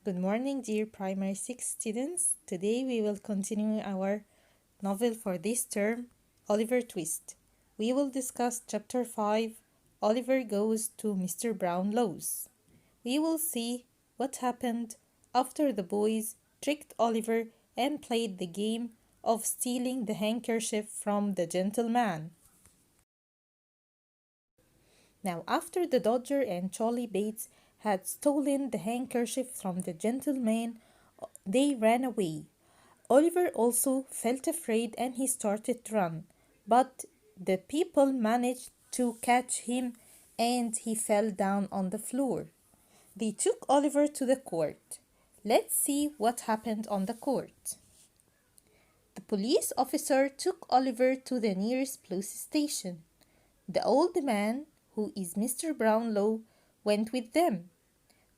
Good morning, dear primary 6 students. Today we will continue our novel for this term, Oliver Twist. We will discuss chapter 5, Oliver Goes to Mr. Brownlow's. We will see what happened after the boys tricked Oliver and played the game of stealing the handkerchief from the gentleman. Now, after the Dodger and Charlie Bates had stolen the handkerchief from the gentleman, they ran away. Oliver also felt afraid and he started to run, but the people managed to catch him and he fell down on the floor. They took Oliver to the court. Let's see what happened on the court. The police officer took Oliver to the nearest police station. The old man, who is Mr. Brownlow, went with them.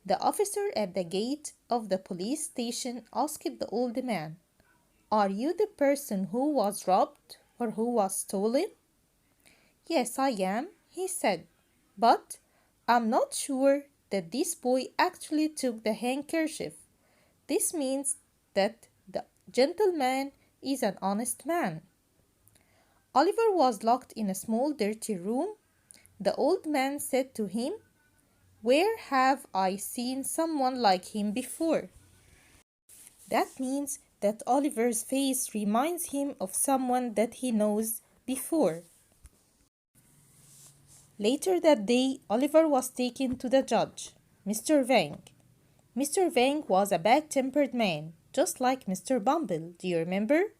The officer at the gate of the police station asked the old man, "Are you the person who was robbed or who was stolen?" "Yes, I am," he said, "but I'm not sure that this boy actually took the handkerchief. This means that the gentleman is an honest man." Oliver was locked in a small dirty room. The old man said to him, "Where have I seen someone like him before?" That means that Oliver's face reminds him of someone that he knows before. Later that day, Oliver was taken to the judge, Mr. Vang. Mr. Vang was a bad-tempered man, just like Mr. Bumble, do you remember?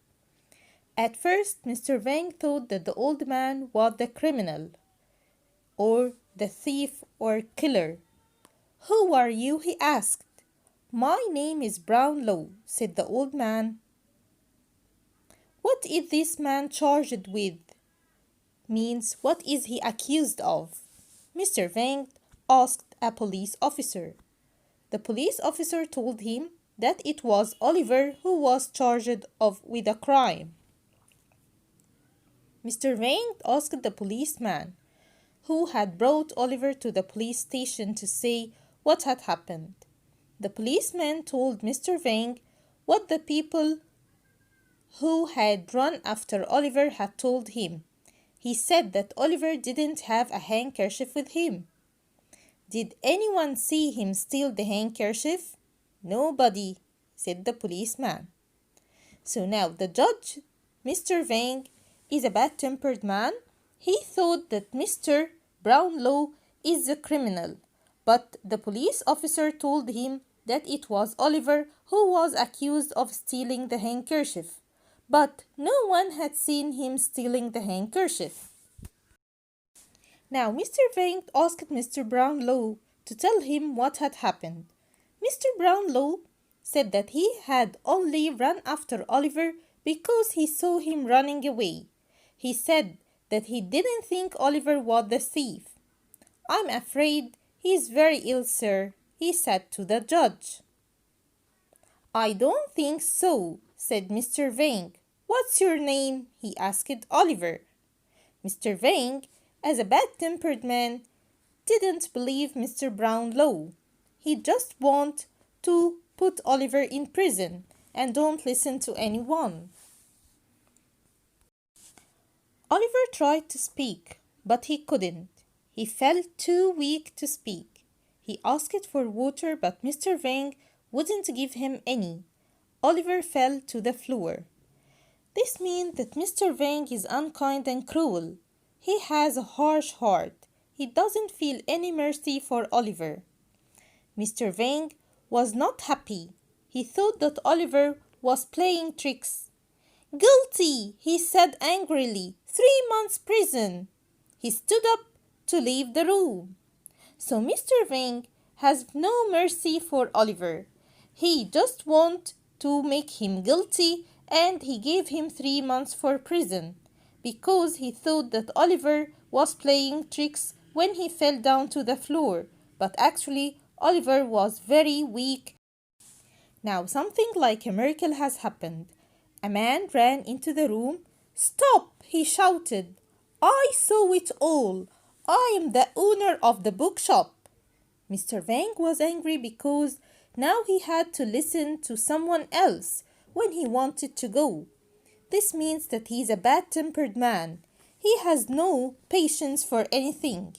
At first, Mr. Vang thought that the old man was the criminal, or the thief or killer. "Who are you?" he asked. "My name is Brownlow," said the old man. "What is this man charged with?" Means what is he accused of? Mr. Vang asked a police officer. The police officer told him that it was Oliver who was charged with a crime. Mr. Vang asked the policeman who had brought Oliver to the police station to say what had happened. The policeman told Mr. Vang what the people who had run after Oliver had told him. He said that Oliver didn't have a handkerchief with him. "Did anyone see him steal the handkerchief?" "Nobody," said the policeman. So now the judge, Mr. Vang, is a bad-tempered man. He thought that Mr. Brownlow is the criminal, but the police officer told him that it was Oliver who was accused of stealing the handkerchief. But no one had seen him stealing the handkerchief. Now Mr. Vang asked Mr. Brownlow to tell him what had happened. Mr. Brownlow said that he had only run after Oliver because he saw him running away. He said that he didn't think Oliver was the thief. "I'm afraid he is very ill, sir," he said to the judge. "I don't think so," said Mr. Vang. "What's your name?" he asked Oliver. Mr. Vang, as a bad-tempered man, didn't believe Mr. Brownlow. He just wanted to put Oliver in prison and don't listen to anyone. Oliver tried to speak, but he couldn't. He felt too weak to speak. He asked for water, but Mr. Vang wouldn't give him any. Oliver fell to the floor. This means that Mr. Vang is unkind and cruel. He has a harsh heart. He doesn't feel any mercy for Oliver. Mr. Vang was not happy. He thought that Oliver was playing tricks. "Guilty," he said angrily. 3 months prison." He stood up to leave the room. So Mr. Vang has no mercy for Oliver. He just wants to make him guilty and he gave him 3 months for prison because he thought that Oliver was playing tricks when he fell down to the floor, but actually Oliver was very weak. Now something like a miracle has happened. A man ran into the room. "Stop!" he shouted. "I saw it all. I am the owner of the bookshop." Mr. Vang was angry because Now he had to listen to someone else when he wanted to go. This means that he's a bad-tempered man. He has no patience for anything.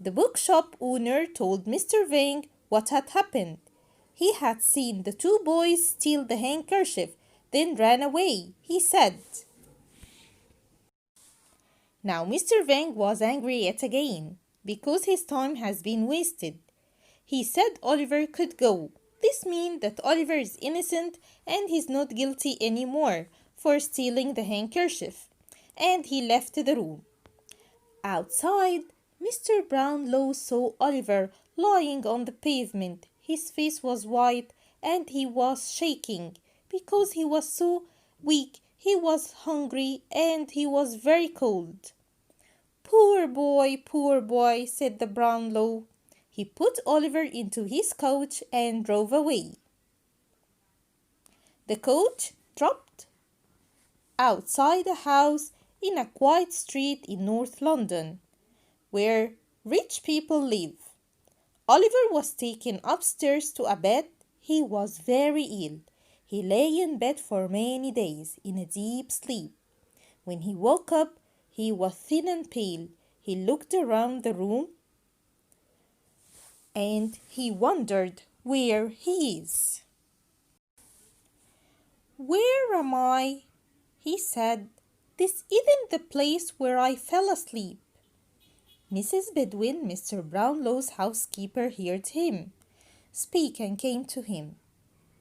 The bookshop owner told Mr. Vang what had happened. He had seen the two boys steal the handkerchief, then ran away, he said. Now Mr. Vang was angry yet again, because his time has been wasted. He said Oliver could go. This means that Oliver is innocent and he's not guilty anymore for stealing the handkerchief. And he left the room. Outside, Mr. Brownlow saw Oliver lying on the pavement. His face was white and he was shaking because he was so weak. He was hungry and he was very cold. Poor boy, said the Brownlow. He put Oliver into his coach and drove away. The coach dropped outside a house in a quiet street in North London, where rich people live. Oliver was taken upstairs to a bed. He was very ill. He lay in bed for many days in a deep sleep. When he woke up, he was thin and pale. He looked around the room and he wondered where he is. Where am I? He said. This isn't the place where I fell asleep. Mrs. Bedouin, Mr. Brownlow's housekeeper, heard him speak and came to him.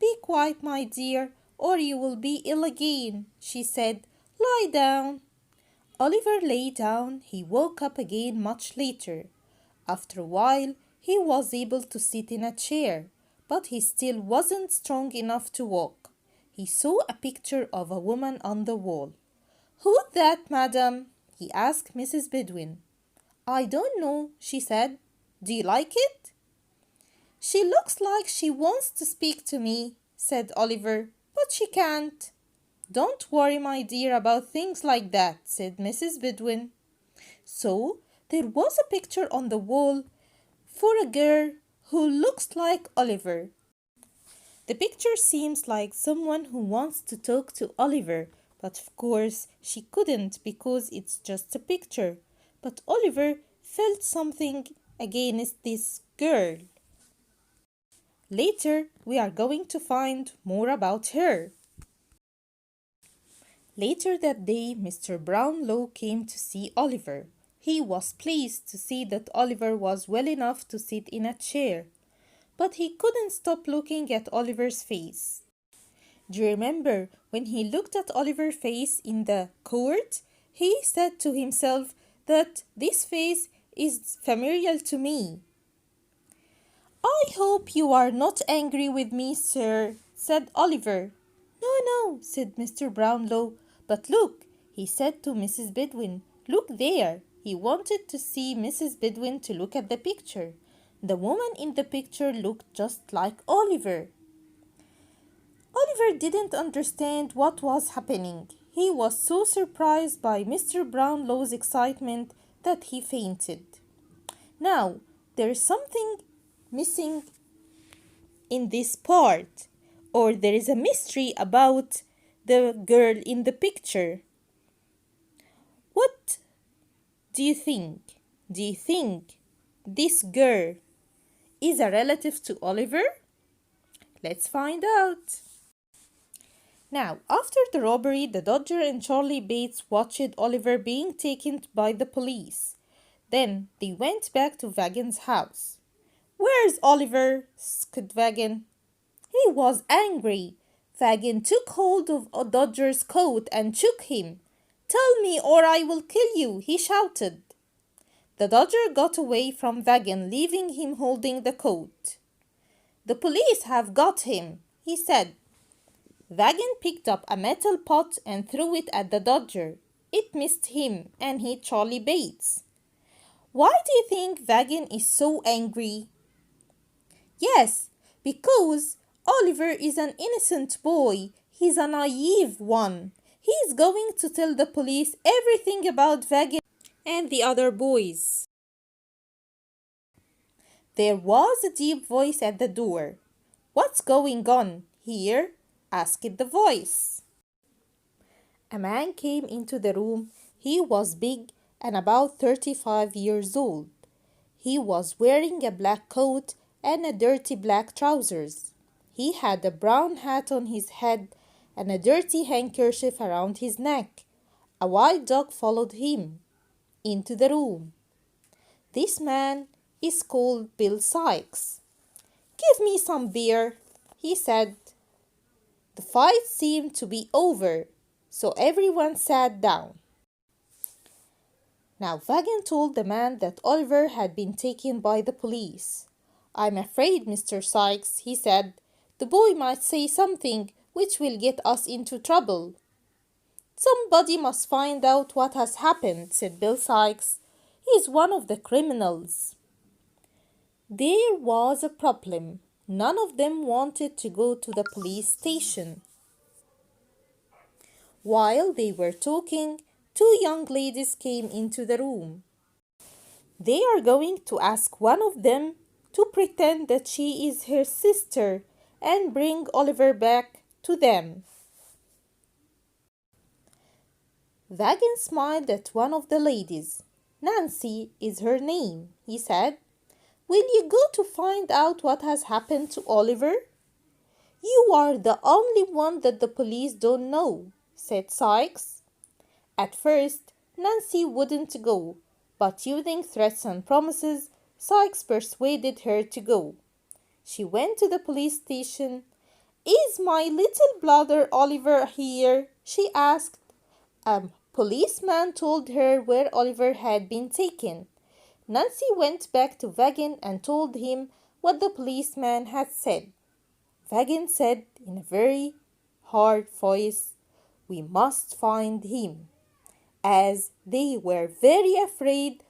Be quiet, my dear, or you will be ill again, she said. Lie down. Oliver lay down. He woke up again much later. After a while, he was able to sit in a chair, but he still wasn't strong enough to walk. He saw a picture of a woman on the wall. Who's that, madam? He asked Mrs. Bedouin. I don't know, she said. Do you like it? She looks like she wants to speak to me, said Oliver, but she can't. Don't worry, my dear, about things like that, said Mrs. Bedouin. So there was a picture on the wall for a girl who looks like Oliver. The picture seems like someone who wants to talk to Oliver, but of course she couldn't because it's just a picture. But Oliver felt something against this girl. Later, we are going to find more about her. Later that day, Mr. Brownlow came to see Oliver. He was pleased to see that Oliver was well enough to sit in a chair, but he couldn't stop looking at Oliver's face. Do you remember when he looked at Oliver's face in the court? He said to himself that this face is familiar to me. I hope you are not angry with me, sir, said Oliver. No, said Mr. Brownlow. But look, he said to Mrs. Bedouin. Look there. He wanted to see Mrs. Bedouin to look at the picture. The woman in the picture looked just like Oliver. Oliver didn't understand what was happening. He was so surprised by Mr. Brownlow's excitement that he fainted. Now, there is something missing in this part, or there is a mystery about the girl in the picture. What do you think? Do you think this girl is a relative to Oliver? Let's find out. Now, after the robbery, the Dodger and Charlie Bates watched Oliver being taken by the police. Then they went back to Vagon's house. Where's Oliver? Asked Vagon. He was angry. Vagon took hold of Dodger's coat and shook him. Tell me or I will kill you, he shouted. The Dodger got away from Vagon, leaving him holding the coat. The police have got him, he said. Vagon picked up a metal pot and threw it at the Dodger. It missed him and hit Charlie Bates. Why do you think Vagon is so angry? Yes, because Oliver is an innocent boy. He's a naive one. He's going to tell the police everything about Vagon and the other boys. There was a deep voice at the door. "What's going on here?" asked the voice. A man came into the room. He was big and about 35 years old. He was wearing a black coat and a dirty black trousers. He had a brown hat on his head and a dirty handkerchief around his neck. A white dog followed him into the room. This man is called Bill Sikes. "Give me some beer," he said. The fight seemed to be over, so everyone sat down. Now Vagan told the man that Oliver had been taken by the police. "I'm afraid, Mr. Sikes," he said, "the boy might say something which will get us into trouble." "Somebody must find out what has happened," said Bill Sikes. "He's one of the criminals." There was a problem. None of them wanted to go to the police station. While they were talking, two young ladies came into the room. They are going to ask one of them to pretend that she is her sister and bring Oliver back to them. Vagan smiled at one of the ladies. "Nancy is her name," he said. "Will you go to find out what has happened to Oliver?" "You are the only one that the police don't know," said Sikes. At first, Nancy wouldn't go, but using threats and promises, Sikes persuaded her to go. She went to the police station. "Is my little brother Oliver here?" she asked. A policeman told her where Oliver had been taken. Nancy went back to Vagan and told him what the policeman had said. Vagan said in a very hard voice, "We must find him," as they were very afraid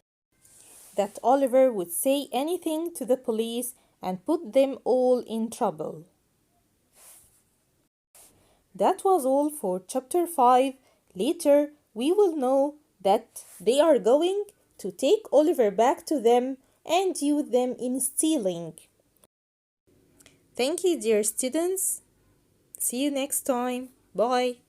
that Oliver would say anything to the police and put them all in trouble. That was all for chapter 5. Later, we will know that they are going to take Oliver back to them and use them in stealing. Thank you, dear students. See you next time. Bye.